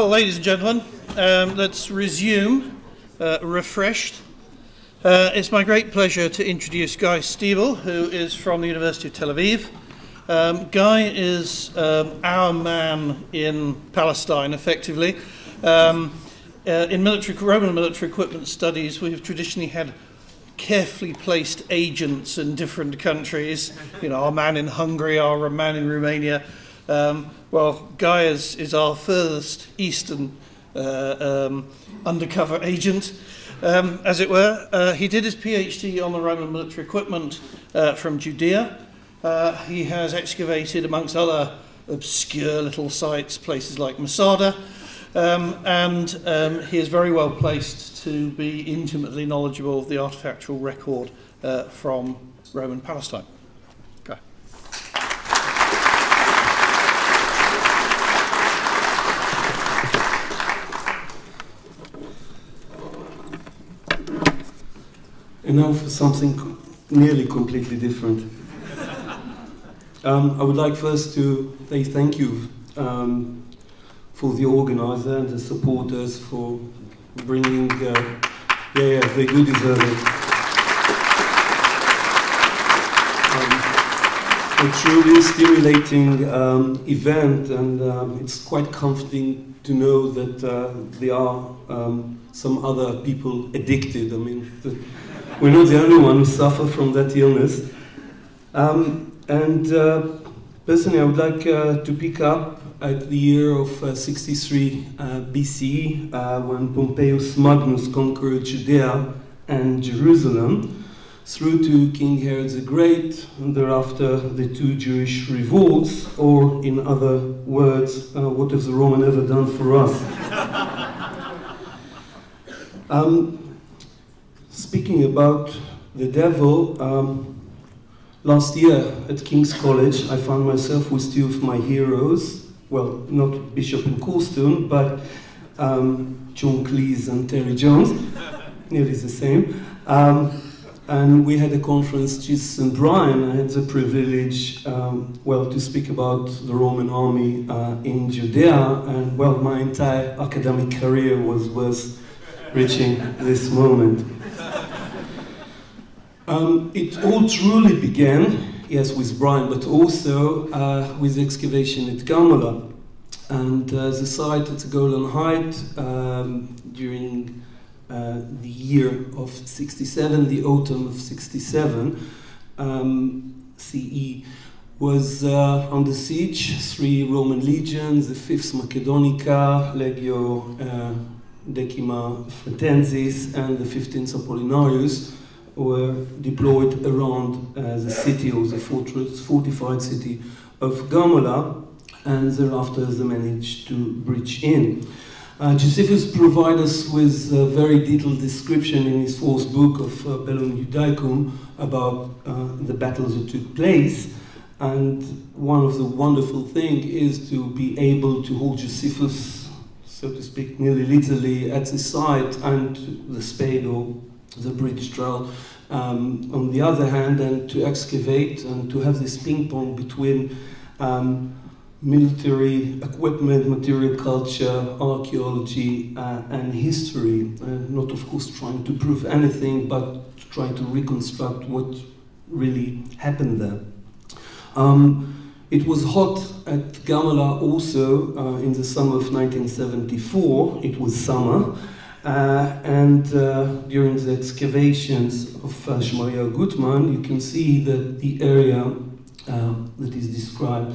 Well, ladies and gentlemen, let's resume refreshed. It's my great pleasure to introduce Guy Stiebel, who is from the University of Tel Aviv. Guy is our man in Palestine, effectively. In Roman military equipment studies, we've traditionally had carefully placed agents in different countries. You know, our man in Hungary, our man in Romania. Well, Guy is our furthest eastern undercover agent, as it were. He did his PhD on the Roman military equipment from Judea. He has excavated, amongst other obscure little sites, places like Masada, and he is very well placed to be intimately knowledgeable of the artifactual record from Roman Palestine. Guy. And now for something nearly completely different. I would like first to say thank you for the organizer and the supporters for bringing, they do deserve it. A truly stimulating event, and it's quite comforting to know that there are some other people addicted. I mean, we're not the only one who suffer from that illness. Personally, I would like to pick up at the year of 63 BC, when Pompeius Magnus conquered Judea and Jerusalem, through to King Herod the Great, and thereafter the two Jewish revolts, or in other words, what has the Roman ever done for us? Speaking about the devil, last year at King's College, I found myself with two of my heroes. Well, not Bishop and Cornerstone, but John Cleese and Terry Jones, nearly the same. And we had a conference, Jesus and Brian. I had the privilege, to speak about the Roman army in Judea, and my entire academic career was worth reaching this moment. It all truly began, yes, with Brian, but also with the excavation at Gamla. And the site at the Golan Height during the year of 67, the autumn of 67 CE, was under siege. 3 Roman legions, the 5th Macedonica, Legio Decima Fretensis, and the 15th Apollinarius, were deployed around the city, or the fortified city of Gamla, and thereafter they managed to breach in. Josephus provides us with a very detailed description in his 4th book of Bellum Judaicum about the battles that took place, and one of the wonderful things is to be able to hold Josephus, so to speak, nearly literally at the site, and the spade or the bridge trowel on the other hand, and to excavate and to have this ping pong between military equipment, material culture, archaeology, and history. Not, of course, trying to prove anything, but trying to reconstruct what really happened there. It was hot at Gamla also in the summer of 1974. It was summer. And during the excavations of Shmaria Gutman, you can see that the area that is described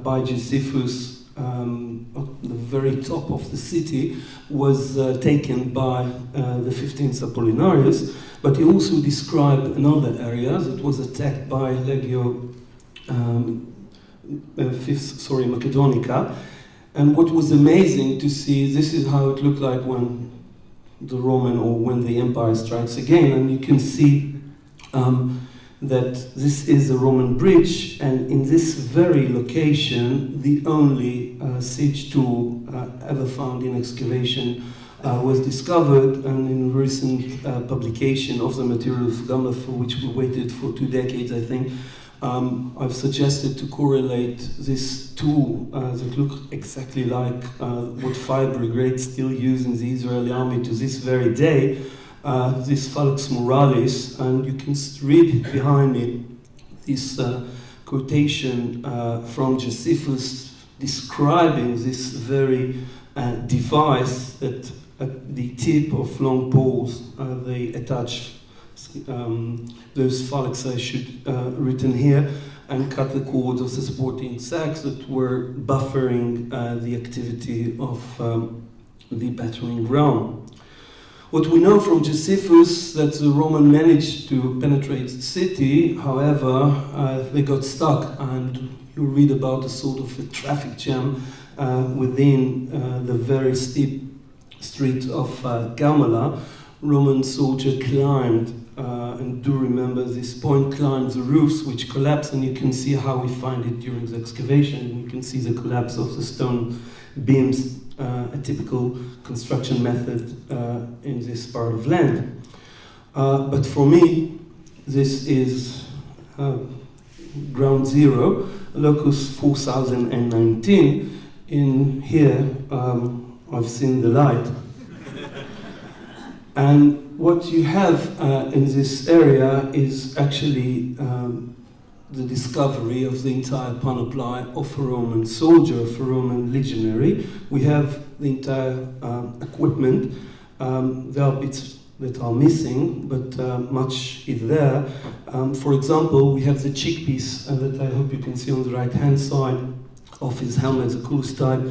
by Josephus at the very top of the city was taken by the 15th Apollinarius, but he also described another area that was attacked by Legio 5th Macedonica. And what was amazing to see, this is how it looked like when the Roman, or when the empire strikes again, and you can see that this is a Roman bridge, and in this very location, the only siege tool ever found in excavation was discovered, and in recent publication of the material of Gamla, for which we waited for 2 decades, I think, I've suggested to correlate this tool that look exactly like what fire brigades still use in the Israeli army to this very day, this Falx Moralis, and you can read behind me this quotation from Josephus describing this very device that at the tip of long poles they attach those phalanx should written here and cut the cords of the supporting sacks that were buffering the activity of the battering ram. What we know from Josephus that the Roman managed to penetrate the city, however, they got stuck, and you read about a sort of a traffic jam within the very steep street of Gamla. Roman soldier climbed, and do remember this point, climbed the roofs which collapsed, and you can see how we find it during the excavation. You can see the collapse of the stone beams, a typical construction method in this part of land. But for me, this is ground zero, locus 4019. In here, I've seen the light. And what you have in this area is actually the discovery of the entire panoply of a Roman soldier, of a Roman legionary. We have the entire equipment. There are bits that are missing, but much is there. For example, we have the cheekpiece that I hope you can see on the right-hand side of his helmet, the coolest type,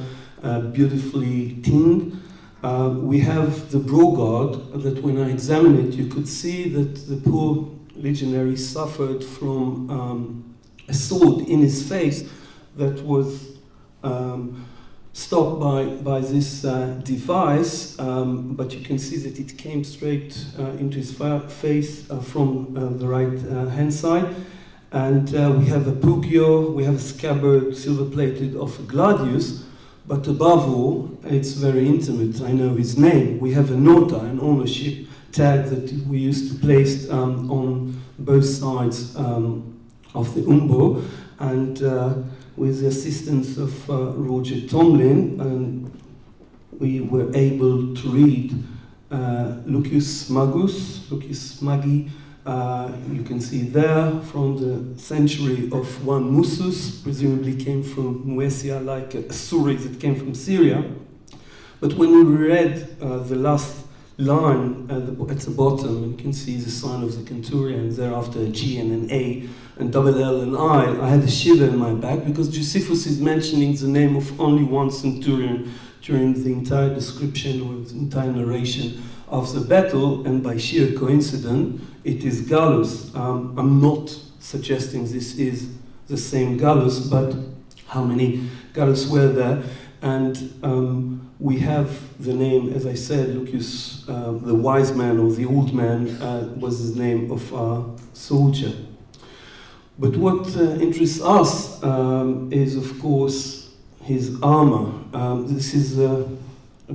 beautifully tinned. We have the brogard that when I examine it, you could see that the poor legionary suffered from a sword in his face that was stopped by this device, but you can see that it came straight into his face from the right hand side. And we have a pugio, we have a scabbard silver-plated of a gladius, but above all, it's very intimate. I know his name. We have a nota, an ownership tag that we used to place on both sides of the umbo, and with the assistance of Roger Tomlin, and we were able to read Lucius Magus, Lucius Magi. You can see there from the century of 1 Musus, presumably came from Moesia, like a Suri that came from Syria. But when we read the last line at the bottom, you can see the sign of the centurion, thereafter a G and an A, and double L and I had a shiver in my back, because Josephus is mentioning the name of only one centurion during the entire description or the entire narration of the battle, and by sheer coincidence, it is Gallus. I'm not suggesting this is the same Gallus, but how many Gallus were there? And we have the name, as I said, Lucius, the wise man or the old man was the name of our soldier. But what interests us is, of course, his armor. This is a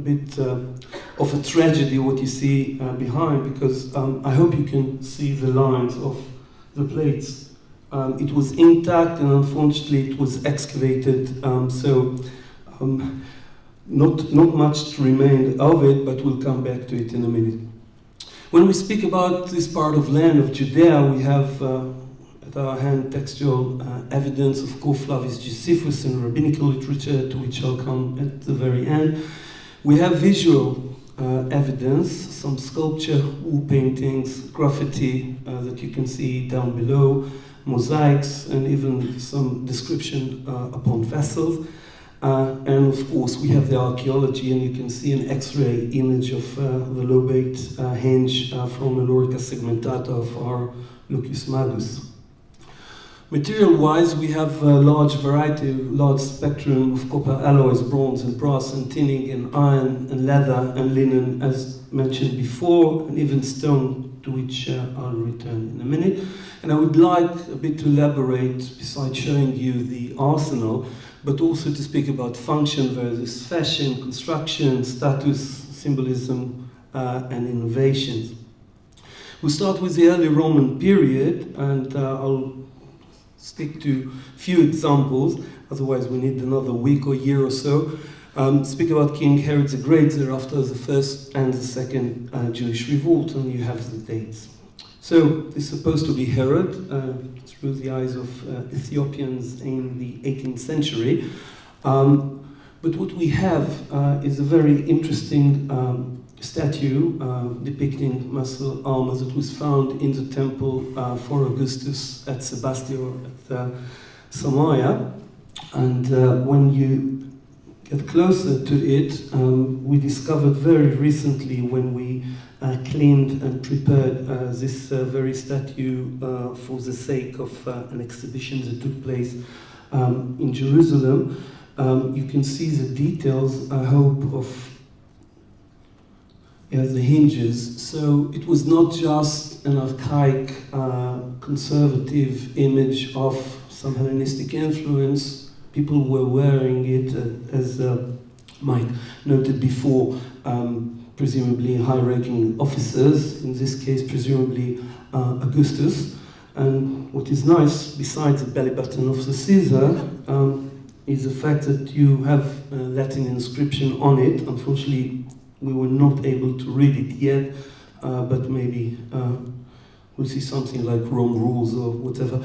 bit of a tragedy what you see behind, because I hope you can see the lines of the plates. It was intact, and unfortunately it was excavated, so not much remained of it, but we'll come back to it in a minute. When we speak about this part of land of Judea, we have at our hand textual evidence of Flavius Josephus in rabbinical literature, to which I'll come at the very end. We have visual evidence, some sculpture, wall paintings, graffiti that you can see down below, mosaics, and even some description upon vessels. And of course, we have the archaeology, and you can see an X-ray image of the lobate hinge from a lorica segmentata of our Lucius Magus. Material-wise, we have a large variety, large spectrum of copper alloys, bronze and brass, and tinning, and iron, and leather, and linen, as mentioned before, and even stone, to which I'll return in a minute. And I would like a bit to elaborate, besides showing you the arsenal, but also to speak about function versus fashion, construction, status, symbolism, and innovations. We'll start with the early Roman period, and I'll stick to few examples, otherwise we need another week or year or so. Speak about King Herod the Great, thereafter the first and the second Jewish revolt, and you have the dates. So it's supposed to be Herod, through the eyes of Ethiopians in the 18th century. But what we have is a very interesting statue depicting muscle armor that was found in the temple for Augustus at Sebastio at Samaria. And when you get closer to it, we discovered very recently when we cleaned and prepared this very statue for the sake of an exhibition that took place in Jerusalem. You can see the details, I hope, of the hinges. So it was not just an archaic, conservative image of some Hellenistic influence. People were wearing it, as Mike noted before, presumably high-ranking officers, in this case presumably Augustus. And what is nice, besides the belly button of the Caesar, is the fact that you have a Latin inscription on it. Unfortunately, we were not able to read it yet, but maybe we'll see something like Rome rules or whatever.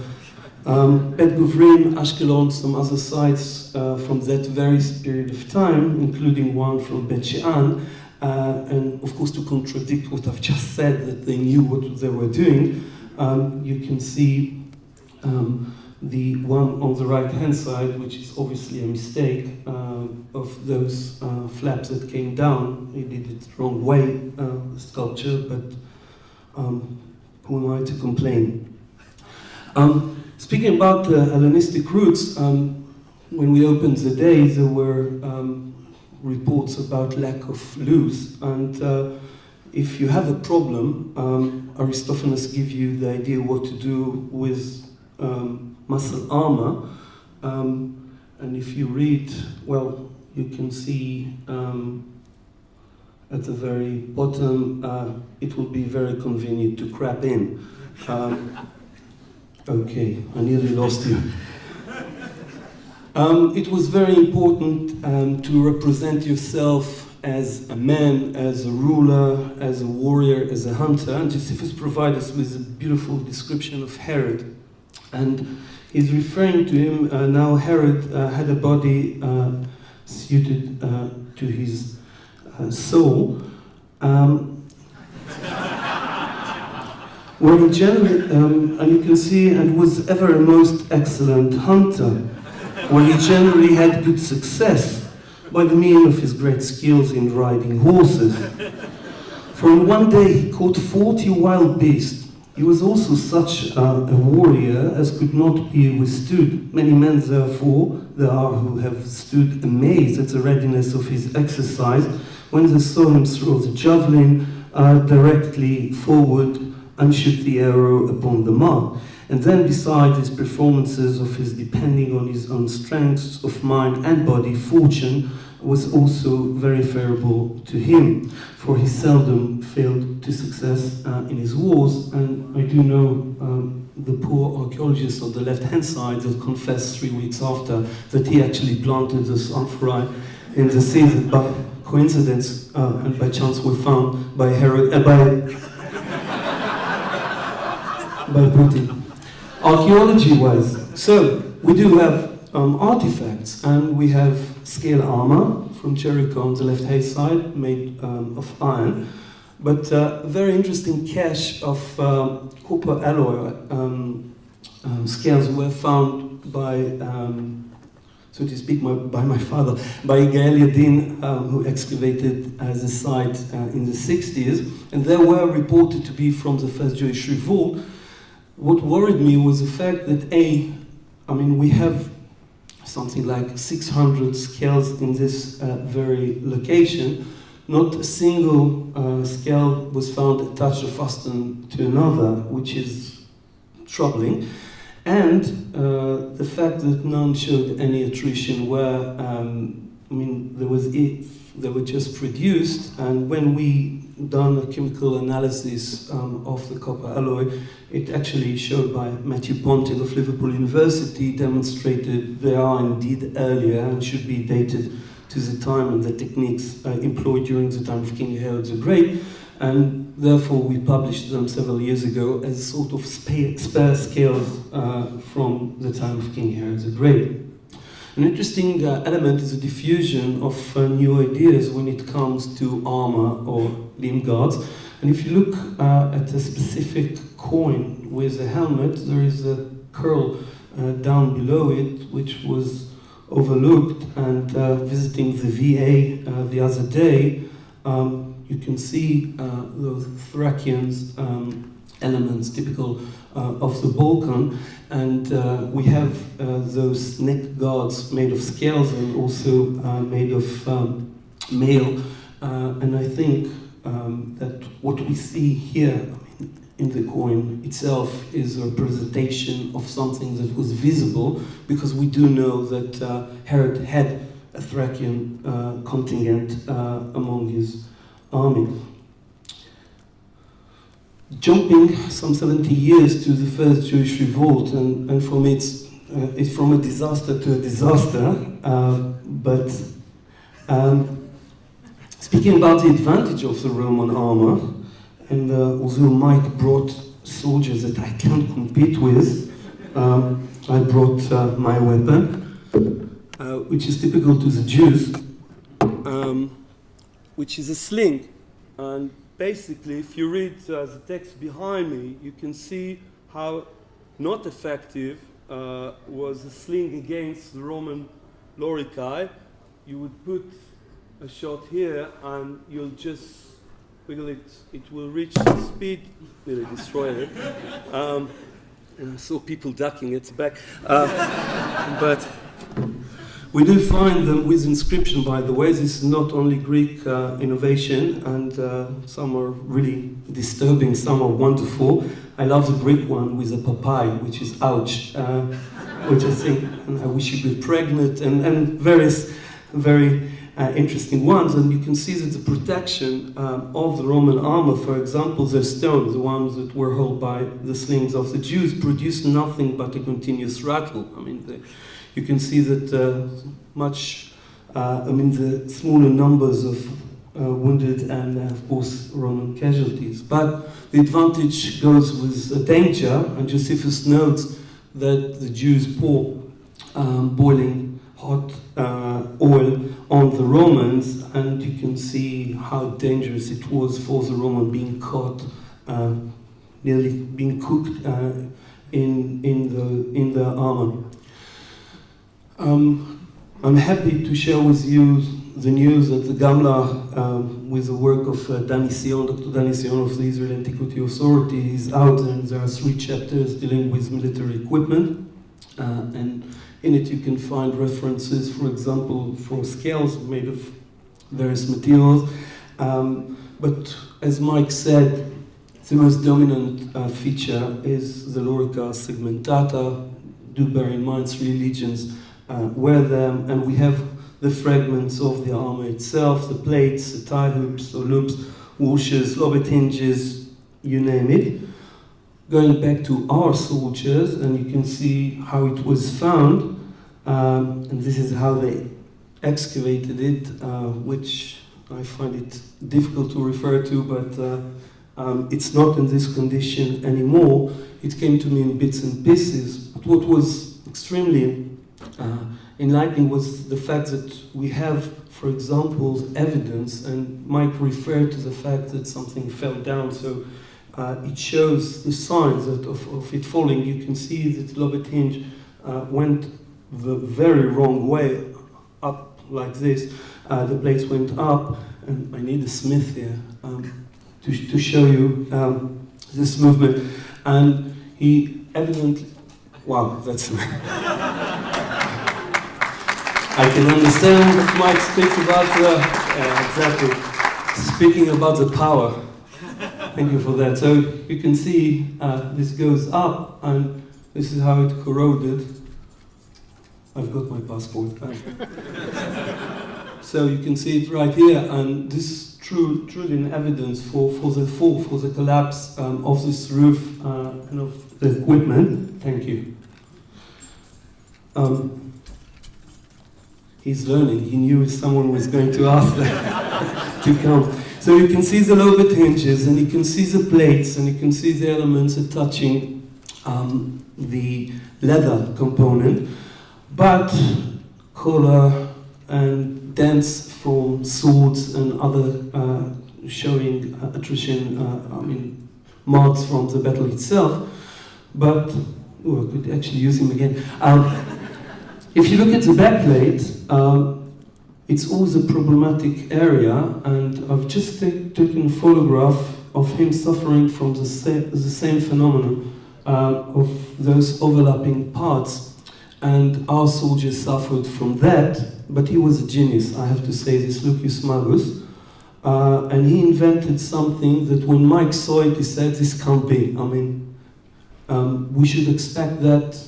Bet Guvrin, Ashkelon, some other sites from that very period of time, including one from Bet She'an, and of course to contradict what I've just said, that they knew what they were doing, you can see the one on the right-hand side, which is obviously a mistake of those flaps that came down. He did it the wrong way, the sculpture, but who am I to complain? Speaking about the Hellenistic roots, when we opened the day, there were reports about lack of loose, and if you have a problem, Aristophanes gives you the idea what to do with muscle armor, and if you read, well, you can see at the very bottom, it will be very convenient to crap in. Okay, I nearly lost you. It was very important to represent yourself as a man, as a ruler, as a warrior, as a hunter, and Josephus provides us with a beautiful description of Herod. And he's referring to him, now Herod had a body suited to his soul, where he generally, and you can see, and was ever a most excellent hunter, where he generally had good success by the means of his great skills in riding horses. For in one day he caught 40 wild beasts. He was also such a warrior as could not be withstood. Many men, therefore, there are who have stood amazed at the readiness of his exercise when they saw him throw the javelin directly forward and shoot the arrow upon the mark. And then, besides his performances of his depending on his own strength of mind and body, fortune was also very favorable to him, for he seldom failed to success in his wars. And I do know the poor archaeologist on the left-hand side that confessed 3 weeks after that he actually planted the sulfuri in the sea that by coincidence and by chance were found by Herod, by Putin. Archaeology-wise, so we do have artifacts, and we have scale armor from Jericho on the left-hand side, made of iron, but a very interesting cache of copper alloy scales were found by, so to speak, by my father, by Guy Stiebel, who excavated the site in the 60s, and they were reported to be from the first Jewish revolt. What worried me was the fact that we have something like 600 scales in this very location. Not a single scale was found attached or fastened to another, which is troubling. And the fact that none showed any attrition where, they were just produced, and when we done a chemical analysis of the copper alloy. It actually showed by Matthew Ponting of Liverpool University, demonstrated they are indeed earlier and should be dated to the time and the techniques employed during the time of King Herod the Great, and therefore we published them several years ago as sort of spare scales from the time of King Herod the Great. An interesting element is the diffusion of new ideas when it comes to armor or limb guards. And if you look at a specific coin with a helmet, there is a curl down below it, which was overlooked. And visiting the VA the other day, you can see those Thracians elements typical of the Balkan, and we have those neck guards made of scales and also made of mail, and I think that what we see here in the coin itself is a representation of something that was visible, because we do know that Herod had a Thracian contingent among his army. Jumping some 70 years to the first Jewish revolt, and for me it's from a disaster to a disaster, but speaking about the advantage of the Roman armor, and although Mike brought soldiers that I can't compete with, I brought my weapon, which is typical to the Jews, which is a sling. And basically, if you read the text behind me, you can see how not effective was the sling against the Roman loricae. You would put a shot here and you'll just wiggle it. It will reach the speed, nearly destroy it. And I saw people ducking its back. But we do find them with inscription, by the way. This is not only Greek innovation, and some are really disturbing, some are wonderful. I love the Greek one with a papai, which is ouch, which I think, and I wish you be pregnant, and various very interesting ones. And you can see that the protection of the Roman armor, for example, the stones, the ones that were held by the slings of the Jews, produced nothing but a continuous rattle. I mean, you can see that the smaller numbers of wounded and, of course, Roman casualties. But the advantage goes with the danger, and Josephus notes that the Jews pour boiling hot oil on the Romans, and you can see how dangerous it was for the Roman being caught, nearly being cooked in the armor. I'm happy to share with you the news that the Gamla, with the work of Dr. Dani Sion of the Israel Antiquity Authority, is out, and there are 3 chapters dealing with military equipment. And in it you can find references, for example, for scales made of various materials. But as Mike said, the most dominant feature is the lorica segmentata. Do bear in mind 3 legions wear them, and we have the fragments of the armor itself, the plates, the tie hoops, or loops, washers, lobet hinges, you name it. Going back to our soldiers, and you can see how it was found, and this is how they excavated it, which I find it difficult to refer to, but it's not in this condition anymore. It came to me in bits and pieces, but what was extremely enlightening was the fact that we have, for example, evidence, and Mike referred to the fact that something fell down, so it shows the signs of it falling. You can see that the lobet hinge went the very wrong way, up like this. The plates went up, and I need a smith here to show you this movement. And he evidently, wow, that's I can understand what Mike speaks about, exactly, speaking about the power. Thank you for that. So you can see this goes up, and this is how it corroded. I've got my passport. So you can see it right here, and this truly an evidence for the fall, for the collapse of this roof and of the equipment. Thank you. He's learning. He knew someone was going to ask that to come. So you can see the lowered hinges, and you can see the plates, and you can see the elements are touching the leather component, but collar and dents from swords and other showing attrition, marks from the battle itself. But I could actually use him again. If you look at the backplate, it's always a problematic area, and I've just taken a photograph of him suffering from the same phenomenon of those overlapping parts. And our soldiers suffered from that, but he was a genius, I have to say, this Lucius Magus. And he invented something that when Mike saw it, he said, this can't be. We should expect that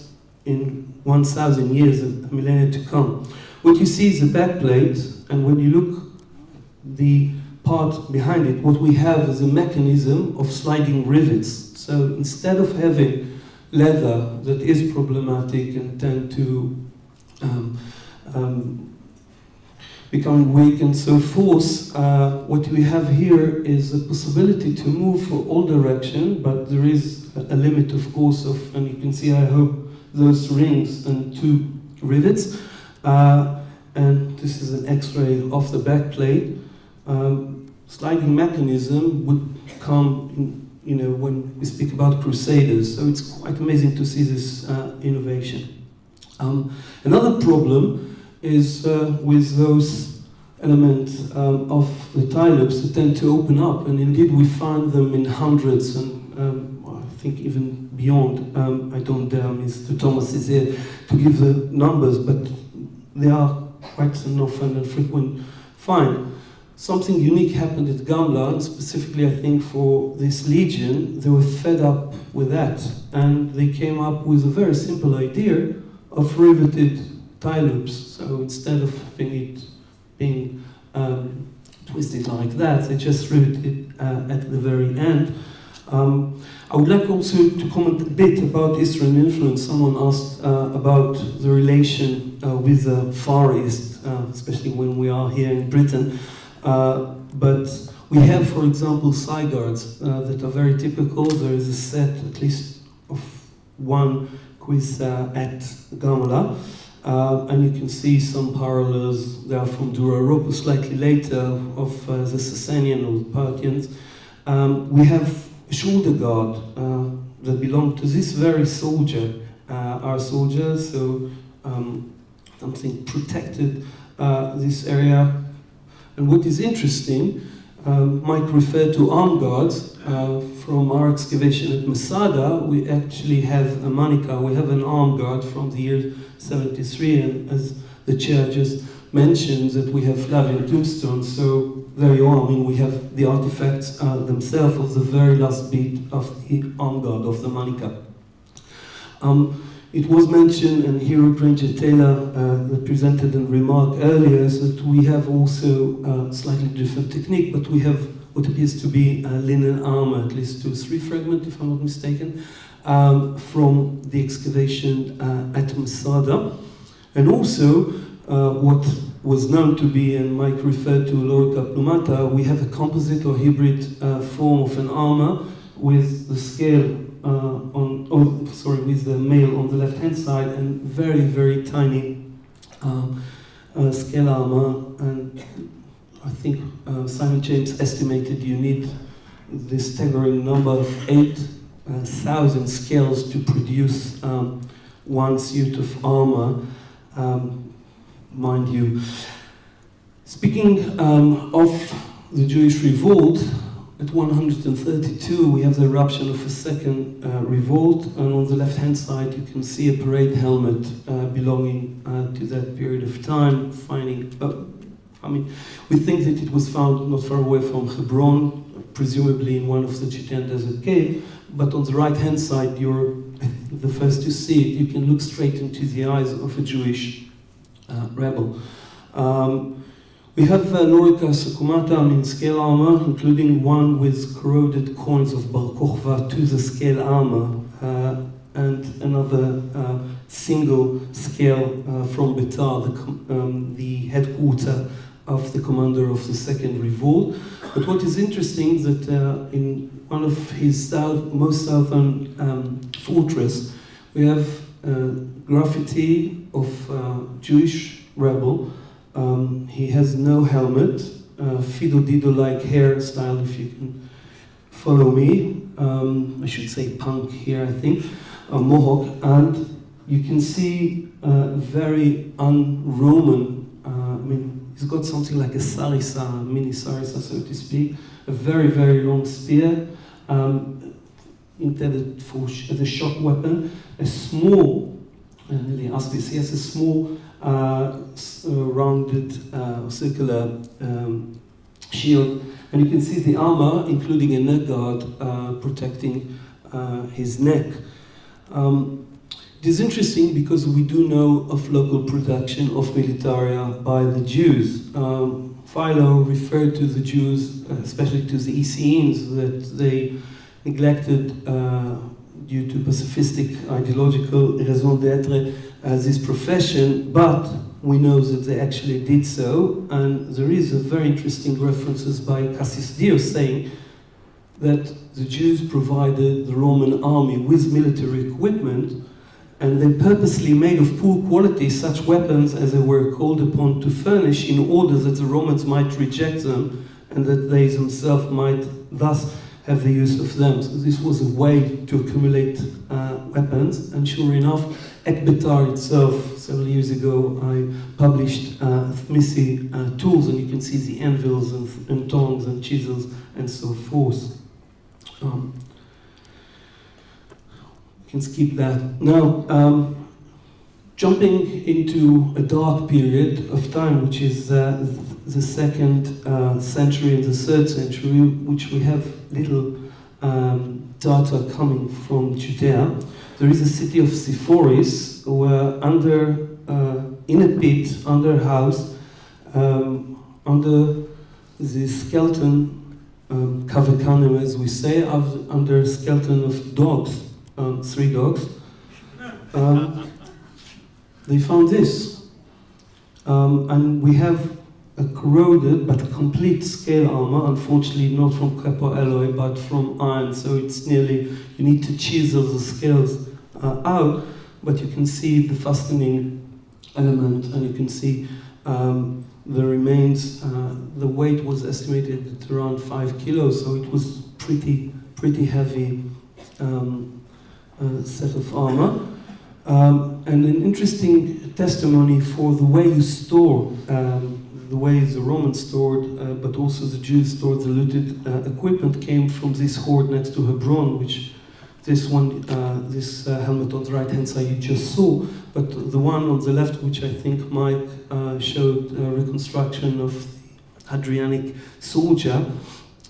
in 1,000 years, a millennia to come. What you see is the backplate, and when you look the part behind it, what we have is a mechanism of sliding rivets. So instead of having leather that is problematic and tend to become weak and so forth, what we have here is a possibility to move for all direction, but there is a limit, of course, and you can see, I hope, those rings and two rivets. And this is an X-ray of the backplate. Sliding mechanism would come in, when we speak about crusaders. So it's quite amazing to see this innovation. Another problem is with those elements of the tie loops that tend to open up, and indeed we find them in hundreds, and I think even beyond. I don't dare, Mr. Thomas is here to give the numbers, but they are quite an often and frequent find. Something unique happened at Gamla, and specifically I think for this legion, they were fed up with that, and they came up with a very simple idea of riveted tie loops. So instead of having it being twisted like that, they just riveted it at the very end. I would like also to comment a bit about Eastern influence. Someone asked about the relation with the Far East, especially when we are here in Britain. But we have, for example, thigh guards that are very typical. There is a set, at least of one quiz at Gamla. And you can see some parallels there from Dura Europa, slightly later, of the Sasanian or the Parthians. We have a shoulder guard that belonged to this very soldier, our soldier, so something protected this area. And what is interesting, Mike referred to arm guards. From our excavation at Masada, we actually have a manica, we have an arm guard from the year 73, and as the chair just mentioned, that we have Flavian tombstones, so there you are. We have the artifacts themselves of the very last bit of the arm guard, of the manica. It was mentioned, and here Ranger Taylor presented and remarked earlier, that we have also a slightly different technique, but we have what appears to be linen armor, at least 2 or 3 fragments, if I'm not mistaken, from the excavation at Masada. And also, what was known to be, and Mike referred to Lorica plumata, we have a composite or hybrid form of an armor with the scale with the mail on the left-hand side, and very, very tiny scale armor. And I think Simon James estimated you need this staggering number of 8,000 scales to produce one suit of armor. Mind you. Speaking of the Jewish revolt, at 132 we have the eruption of a second revolt, and on the left-hand side you can see a parade helmet belonging to that period of time. We think that it was found not far away from Hebron, presumably in one of the Judean desert caves, but on the right-hand side, you're the first to see it. You can look straight into the eyes of a Jewish rebel. We have Lorica Secumata scale armor, including one with corroded coins of Bar Kokhba to the scale armor, and another single scale from Betar, the headquarter of the commander of the second revolt. But what is interesting is that in one of his most southern fortress, we have graffiti of Jewish rebel. He has no helmet, Fido Dido-like hairstyle, if you can follow me. I should say punk here, I think, mohawk, and you can see very un-Roman, he's got something like a sarissa, mini sarissa, so to speak, a very, very long spear, intended as a shock weapon, a small, he asked this, yes, a small rounded circular shield, and you can see the armor, including a neck guard protecting his neck. It is interesting because we do know of local production of militaria by the Jews. Philo referred to the Jews, especially to the Essenes, that they neglected, due to pacifistic ideological raison d'etre, this profession, but we know that they actually did so, and there is a very interesting references by Cassius Dio saying that the Jews provided the Roman army with military equipment, and they purposely made of poor quality such weapons as they were called upon to furnish in order that the Romans might reject them and that they themselves might thus have the use of them. So this was a way to accumulate weapons, and sure enough, Ekbetar itself, several years ago, I published Thmisi tools, and you can see the anvils and tongs and chisels and so forth. Can skip that. Now, jumping into a dark period of time, which is the 2nd century and the 3rd century, which we have little data coming from Judea. There is a city of Sepphoris, where in a pit, under a house, under the skeleton, kavekanim as we say, under a skeleton of dogs, 3 dogs, they found this. And we have a corroded but complete scale armor, unfortunately not from copper alloy but from iron, so it's nearly, you need to chisel the scales out, but you can see the fastening element, and you can see the remains. The weight was estimated at around 5 kilos, so it was pretty heavy set of armor. And an interesting testimony for the way you store, the way the Romans stored, but also the Jews stored the looted equipment, came from this hoard next to Hebron, which this one, this helmet on the right hand side you just saw, but the one on the left, which I think Mike showed a reconstruction of the Hadrianic soldier,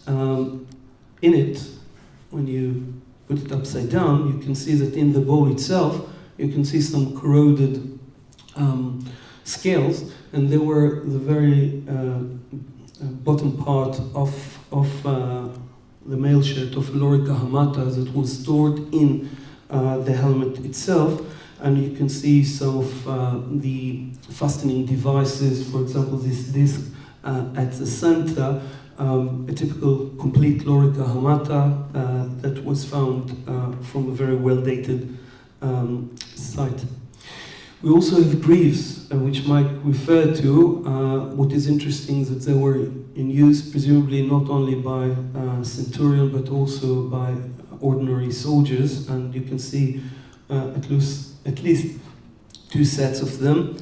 in it, when you put it upside down, you can see that in the bowl itself, you can see some corroded scales, and they were the very bottom part of the mail shirt of Lorica Hamata that was stored in the helmet itself, and you can see some of the fastening devices, for example this disc at the center, a typical complete Lorica Hamata that was found from a very well-dated site. We also have greaves, which Mike referred to. What is interesting is that they were in use presumably not only by centurion but also by ordinary soldiers, and you can see at least 2 sets of them.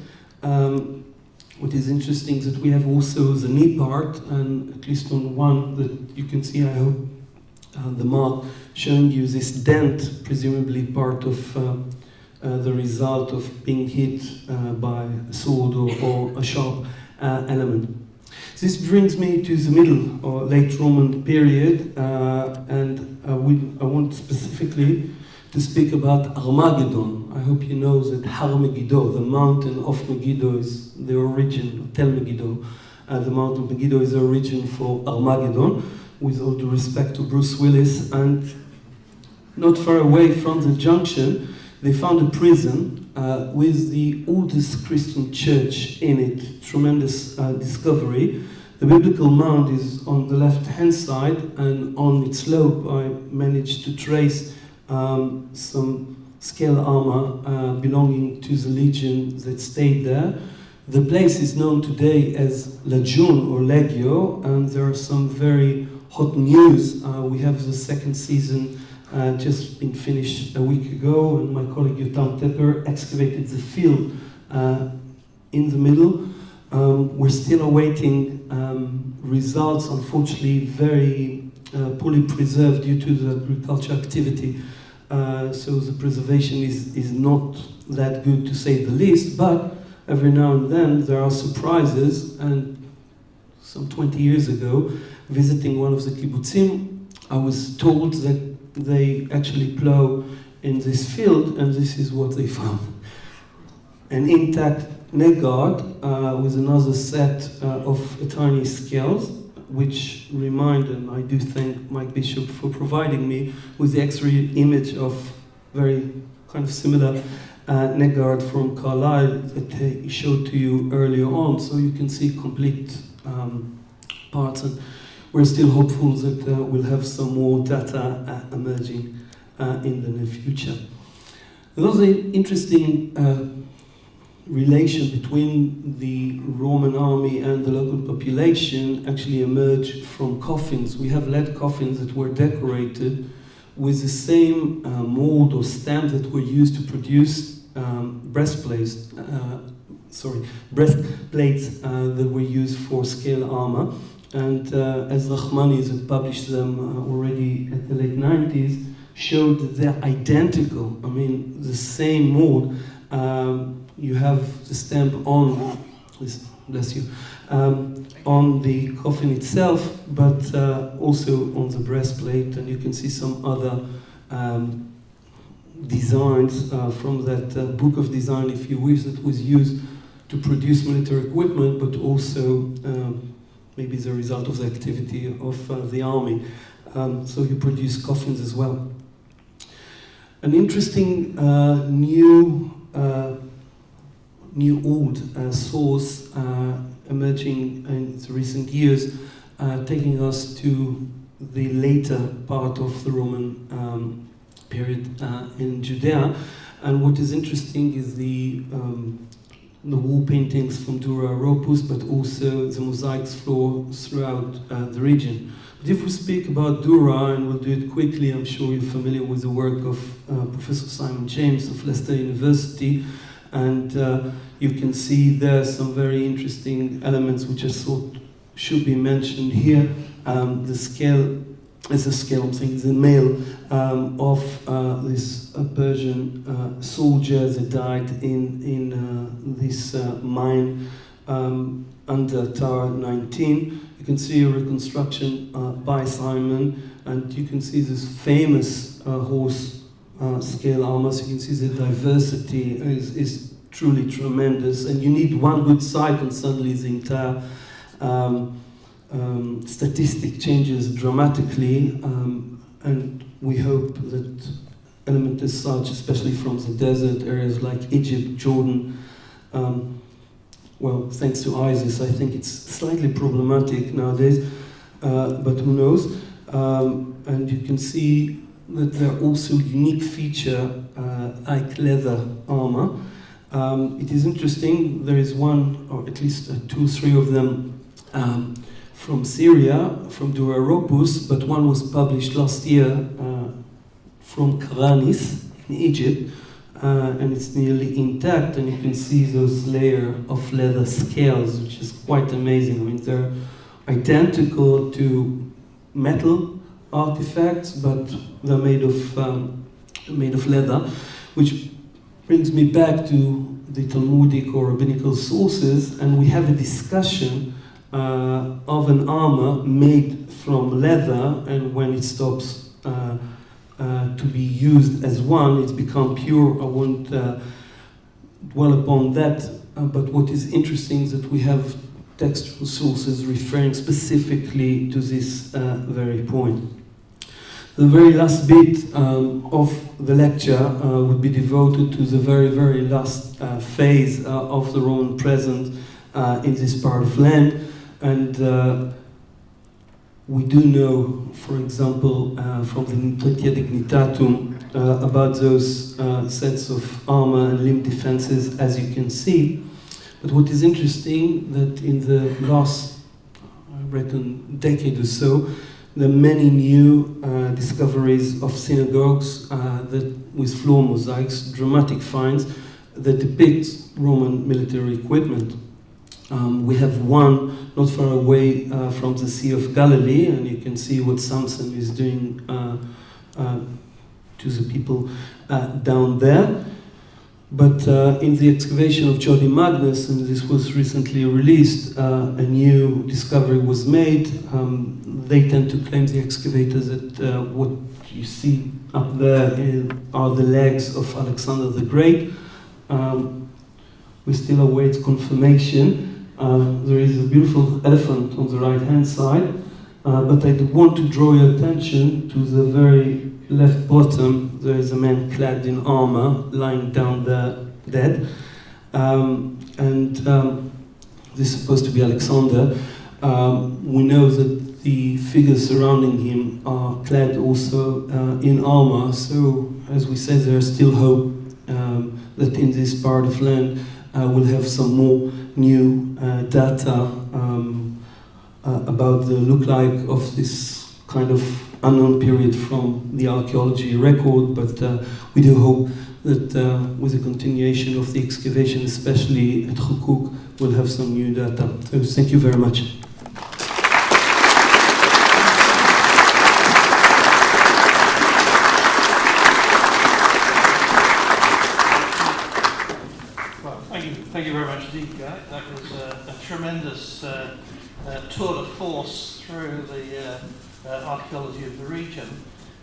What is interesting is that we have also the knee part, and at least on one that you can see, I hope, the mark showing you this dent, presumably part of the result of being hit by a sword or a sharp element. This brings me to the middle or late Roman period, and I want specifically to speak about Armageddon. I hope you know that Har Megiddo, the mountain of Megiddo, is the origin of Tel Megiddo, The Mount of Megiddo is a region for Armageddon, with all due respect to Bruce Willis. And not far away from the junction, they found a prison with the oldest Christian church in it. Tremendous discovery. The biblical mound is on the left-hand side, and on its slope I managed to trace some scale armor belonging to the legion that stayed there. The place is known today as Legion or Legio, and there are some very hot news. We have the second season just been finished a week ago, and my colleague Yotam Tepper excavated the field in the middle. We're still awaiting results, unfortunately very poorly preserved due to the agriculture activity. So the preservation is not that good, to say the least, but every now and then there are surprises. And some 20 years ago, visiting one of the kibbutzim, I was told that they actually plow in this field, and this is what they found. An intact neck guard with another set of tiny scales, which remind, and I do thank Mike Bishop for providing me with the X-ray image of very kind of similar neck guard from Carlisle that he showed to you earlier on, so you can see complete parts. And we're still hopeful that we'll have some more data emerging in the near future. There was an interesting relation between the Roman army and the local population actually emerged from coffins. We have lead coffins that were decorated with the same mold or stamp that were used to produce breastplates that were used for scale armor. And as Rahmanis had published them already at the late 90s, showed that they're identical. I mean, the same mold. You have the stamp on, bless you, on the coffin itself, but also on the breastplate, and you can see some other designs from that book of design, if you wish, that was used to produce military equipment, but also maybe the result of the activity of the army. So you produce coffins as well. An interesting new-old source emerging in the recent years, taking us to the later part of the Roman period in Judea. And what is interesting is the wall paintings from Dura Europus, but also the mosaics throughout the region. But if we speak about Dura, and we'll do it quickly, I'm sure you're familiar with the work of Professor Simon James of Leicester University, and you can see there some very interesting elements which I thought should be mentioned here. The scale, I'm saying the male of this Persian soldier that died in this mine under Tower 19. You can see a reconstruction by Simon, and you can see this famous horse scale armor. So you can see the diversity is truly tremendous, and you need one good site, and suddenly the entire statistic changes dramatically. And we hope that elements as such, especially from the desert areas like Egypt, Jordan, well, thanks to ISIS, I think it's slightly problematic nowadays, but who knows? And you can see that there are also unique feature like leather armor. It is interesting, there is one, or at least 2 or 3 of them from Syria, from Dura Europus, but one was published last year from Karanis in Egypt, and it's nearly intact, and you can see those layers of leather scales, which is quite amazing. I mean, they're identical to metal artifacts, but they're made of leather, which brings me back to the Talmudic or rabbinical sources, and we have a discussion of an armor made from leather, and when it stops to be used as one, it's become pure. I won't dwell upon that, but what is interesting is that we have textual sources referring specifically to this very point. The very last bit of the lecture would be devoted to the very, very last phase of the Roman presence in this part of land. And we do know, for example, from the Nutria Dignitatum about those sets of armor and limb defenses, as you can see. But what is interesting that in the last, I reckon, decade or so, there are many new discoveries of synagogues that, with floor mosaics, dramatic finds that depict Roman military equipment. We have one not far away from the Sea of Galilee, and you can see what Samson is doing to the people down there. But in the excavation of Jodi Magnus, and this was recently released, a new discovery was made. They tend to claim, the excavators, that what you see up there are the legs of Alexander the Great. We still await confirmation. There is a beautiful elephant on the right-hand side, but I want to draw your attention to the very left bottom. There is a man clad in armor lying down there dead, and this is supposed to be Alexander. We know that the figures surrounding him are clad also in armor, so as we said, there is still hope that in this part of land we'll have some more new data about the look-like of this kind of unknown period from the archaeology record, but we do hope that with the continuation of the excavation, especially at Hukuk, we'll have some new data. So thank you very much. Thank you very much indeed, Guy. That was a tremendous tour de force through the archaeology of the region.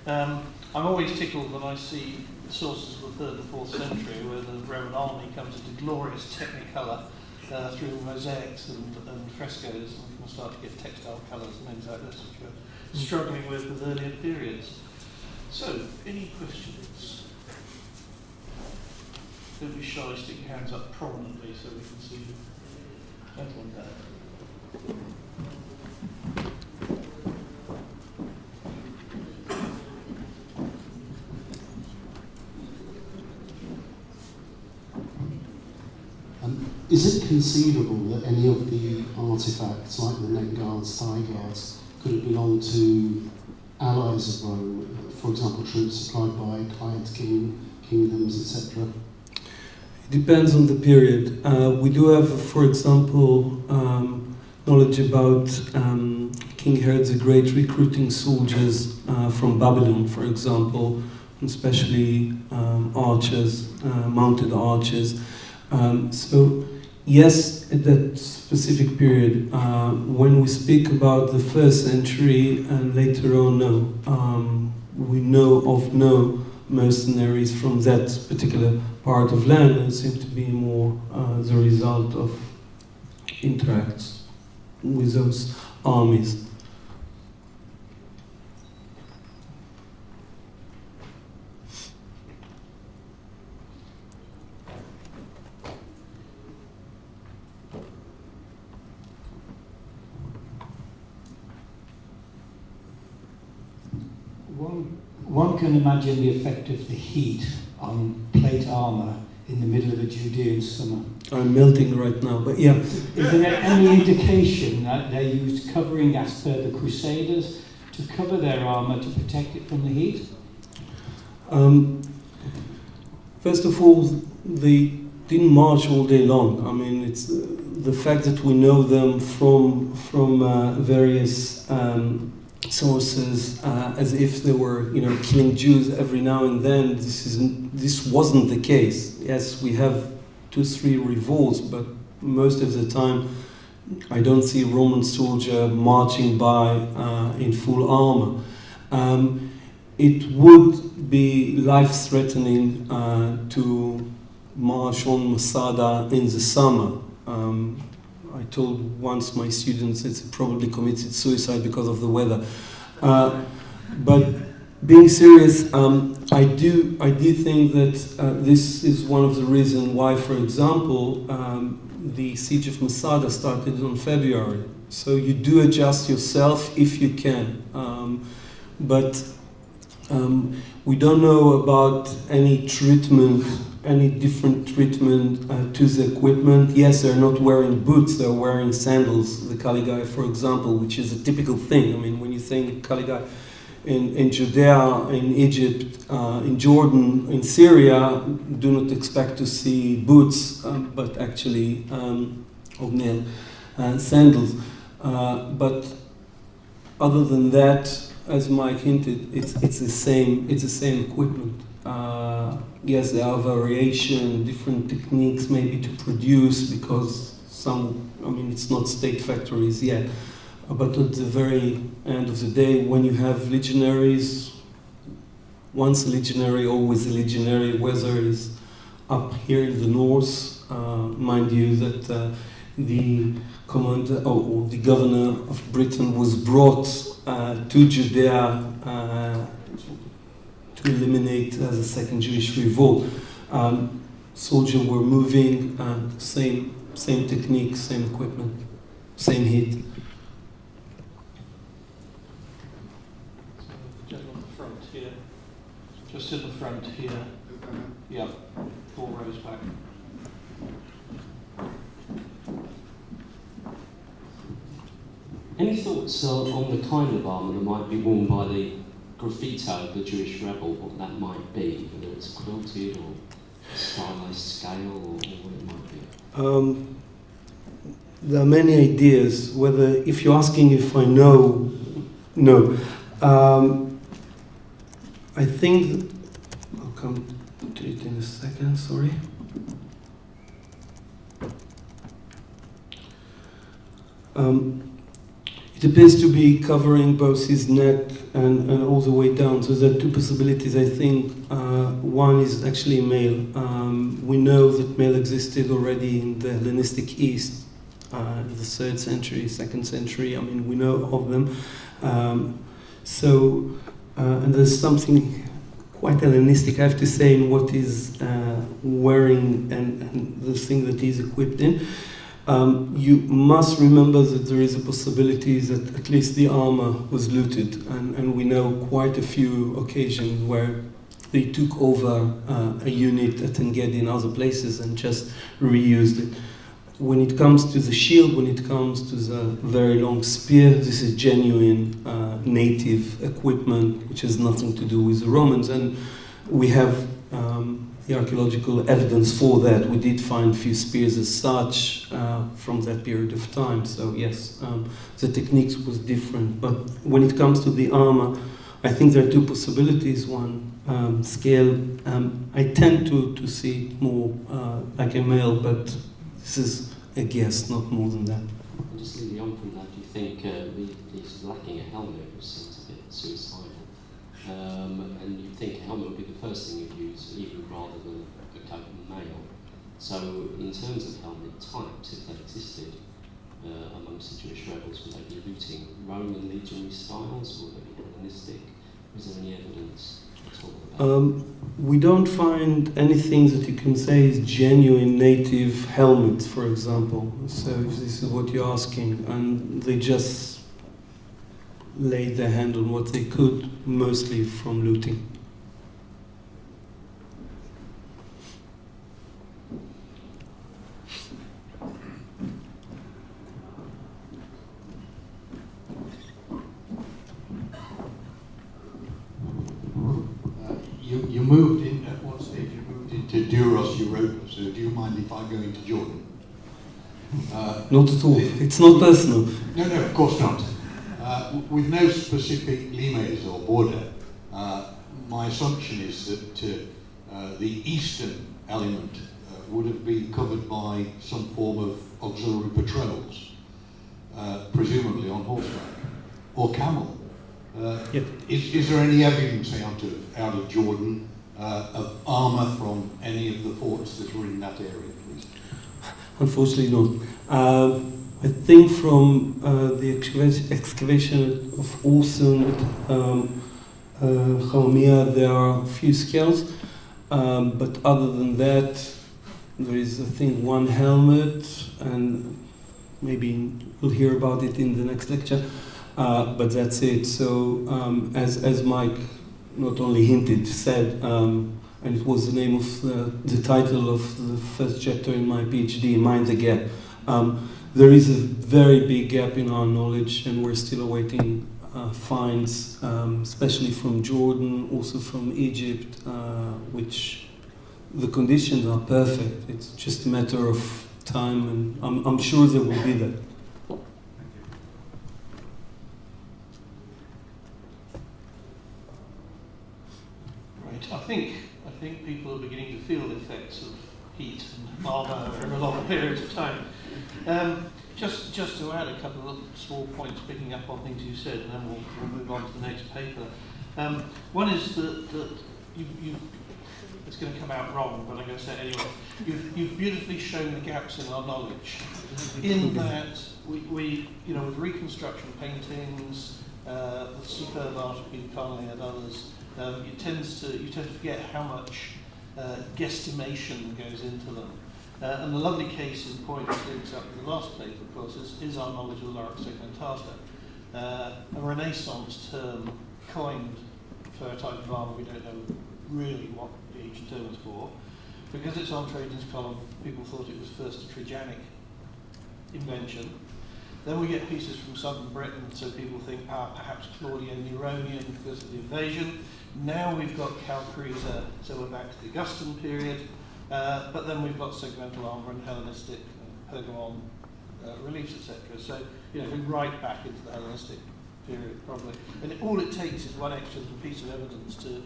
I'm always tickled when I see sources of the 3rd and 4th century where the Roman army comes into glorious technicolor through mosaics and frescoes, and we can start to get textile colours and things like this, which we're struggling with earlier periods. So, any questions? Don't be shy, stick your hands up prominently so we can see the gentleman there. Is it conceivable that any of the artefacts, like the neck guards, thigh guards, could have belonged to allies of Rome, for example, troops supplied by client kingdoms, etc.? It depends on the period. We do have, for example, knowledge about King Herod the Great recruiting soldiers from Babylon, for example, especially archers, mounted archers. So, yes, at that specific period, when we speak about the 1st century and later on, no, we know of no mercenaries from that particular part of land, and seem to be more the result of interacts with those armies. One can imagine the effect of the heat on plate armour in the middle of a Judean summer. I'm melting right now, but yeah. Is there any indication that they used covering as per the Crusaders to cover their armour to protect it from the heat? First of all, they didn't march all day long. I mean, it's the fact that we know them from various sources as if they were, killing Jews every now and then. This wasn't the case. Yes, we have 2-3 revolts, but most of the time, I don't see a Roman soldier marching by in full armor. It would be life-threatening to march on Masada in the summer. I told once my students it's probably committed suicide because of the weather. But being serious, I do think that this is one of the reasons why, for example, the siege of Masada started on February. So you do adjust yourself if you can. But we don't know about any different treatment to the equipment. Yes, they're not wearing boots, they're wearing sandals. The Caligai, for example, which is a typical thing. I mean, when you think Caligai in Judea, in Egypt, in Jordan, in Syria, do not expect to see boots, but actually hobnail sandals. But other than that, as Mike hinted, it's the same equipment. Yes, there are variation, different techniques maybe to produce because it's not state factories yet. But at the very end of the day, when you have legionaries, once a legionary, always a legionary, whether it's up here in the north, mind you that the commander or the governor of Britain was brought to Judea to eliminate the second Jewish revolt. Soldiers were moving, same technique, same equipment, same heat. Gentleman in the front here, just in the front here. Yeah, 4 rows back. Any thoughts on the kind of armour that might be worn by the graffito of the Jewish rebel, what that might be, whether it's quilted or stylized scale or what it might be? There are many ideas. Whether, if you're asking if I know, no. I think I'll come to it in a second. Sorry. It appears to be covering both his neck and all the way down. So there are 2 possibilities, I think. One is actually male. We know that male existed already in the Hellenistic East, in the 3rd century, 2nd century. I mean, we know of them. And there's something quite Hellenistic, I have to say, in what he's wearing and the thing that he's equipped in. You must remember that there is a possibility that at least the armor was looted, and we know quite a few occasions where they took over a unit at Engedi and other places and just reused it. When it comes to the shield, when it comes to the very long spear, this is genuine native equipment, which has nothing to do with the Romans, and we have the archaeological evidence for that. We did find a few spears as such from that period of time. So yes, the techniques was different. But when it comes to the armor, I think there are 2 possibilities. One, scale. I tend to see it more like a male, but this is a guess, not more than that. Just leading on from that, do you think he's lacking a helmet, which seems a bit suicidal? And you'd think a helmet would be the first thing you'd use, even rather than a coat and mail. So, in terms of helmet types, if they existed amongst the Jewish rebels, would they be looting Roman legionary styles, or would they be Hellenistic? Is there any evidence at all about we don't find anything that you can say is genuine native helmets, for example. So, if this is what you're asking, and they just laid their hand on what they could, mostly from looting. You moved in, at one stage you moved into Duros Europa, so do you mind if I go into Jordan? Not at all. It's not personal. No, of course not. With no specific limes or border, my assumption is that the eastern element would have been covered by some form of auxiliary patrols, presumably on horseback or camel. Yep. Is there any evidence out of Jordan of armour from any of the forts that were in that area, please? Unfortunately not. I think from the excavation of Olsen at Chalmia, there are a few scales, but other than that, there is, I think, one helmet, and maybe we'll hear about it in the next lecture, but that's it. So, as Mike not only hinted, said, and it was the name of the title of the first chapter in my PhD, Mind the Gap. There is a very big gap in our knowledge, and we're still awaiting finds, especially from Jordan, also from Egypt, which the conditions are perfect. It's just a matter of time, and I'm sure they will be there. Right. I think people are beginning to feel the effects of heat and armour over long periods of time. Just to add a couple of small points, picking up on things you said, and then we'll move on to the next paper. One is that you've it's going to come out wrong, but I'm going to say it anyway. You've beautifully shown the gaps in our knowledge. In that we with reconstruction paintings, the superb art of Guy and others, you tend to forget how much guesstimation goes into them. And the lovely case in point that links up with the last paper, of course, is our knowledge of Laric segmentata, a Renaissance term coined for a type of armour we don't know really what the ancient term was for. Because it's on Trajan's column, people thought it was first a Trajanic invention. Then we get pieces from southern Britain, so people think, perhaps Claudio-Neronian because of the invasion. Now we've got Calcresa, so we're back to the Augustan period. But then we've got segmental armour and Hellenistic, Pergamon reliefs, etc. So, we're right back into the Hellenistic period, probably. And all it takes is one extra little piece of evidence to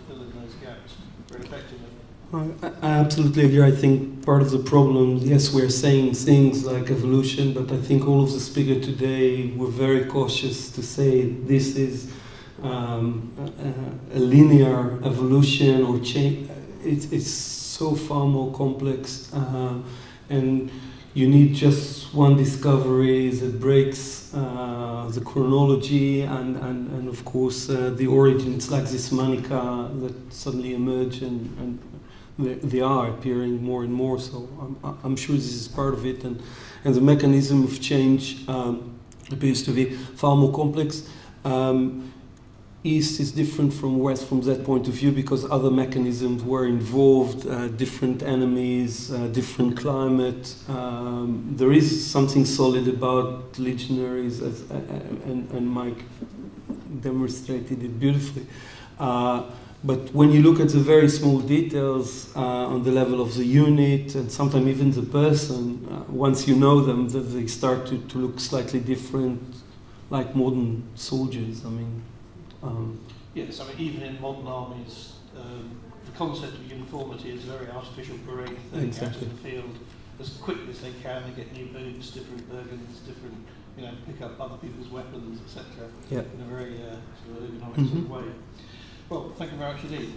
fill in those gaps very effectively. I absolutely agree. I think part of the problem, yes, we're saying things like evolution, but I think all of the speakers today were very cautious to say this is a linear evolution or change. It's so far more complex, and you need just one discovery that breaks the chronology and of course the origin. It's like this manica that suddenly emerge and they are appearing more and more. So I'm sure this is part of it, and the mechanism of change appears to be far more complex. East is different from West from that point of view because other mechanisms were involved, different enemies, different climate. There is something solid about legionaries, and Mike demonstrated it beautifully. But when you look at the very small details on the level of the unit and sometimes even the person, once you know them, they start to look slightly different, like modern soldiers. Yes, even in modern armies, the concept of uniformity is a very artificial parade thing. Exactly. Out in the field as quickly as they can. They get new boots, different bergens, different, pick up other people's weapons, etc. Yeah. In a very sort of ergonomic sort of way. Well, thank you very much indeed.